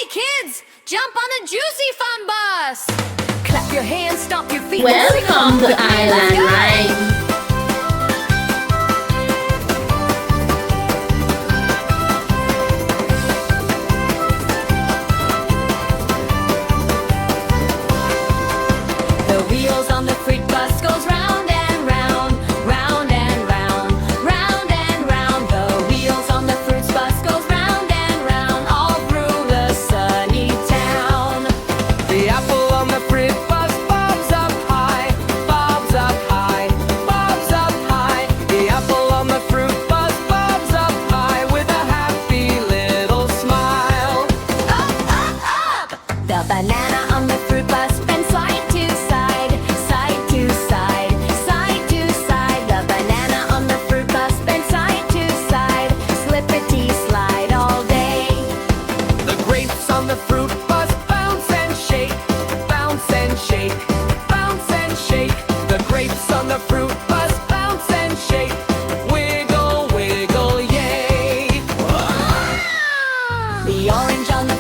kids, jump on the Juicy Fun bus! Clap your hands, stomp your feet. Welcome to Island Life. The wheels on the fruit bus goes round and round, round and round, round and round. The wheels on the fruit bus goes round and round, all through the sunny town. The apple on the fruit bus bobs up high, bobs up high, bobs up high. The apple on the fruit bus bobs up high with a happy little smile. Up, up, up! The banana on the fruit bus bends side to side, side to side, side to side. The banana on the fruit bus bends side to side, slippity slide all day. The grapes on the fruit bus bounce and shake, bounce and shake, bounce and shake. The grapes on the fruit bus bounce and shake, wiggle, wiggle, yay. The orange on the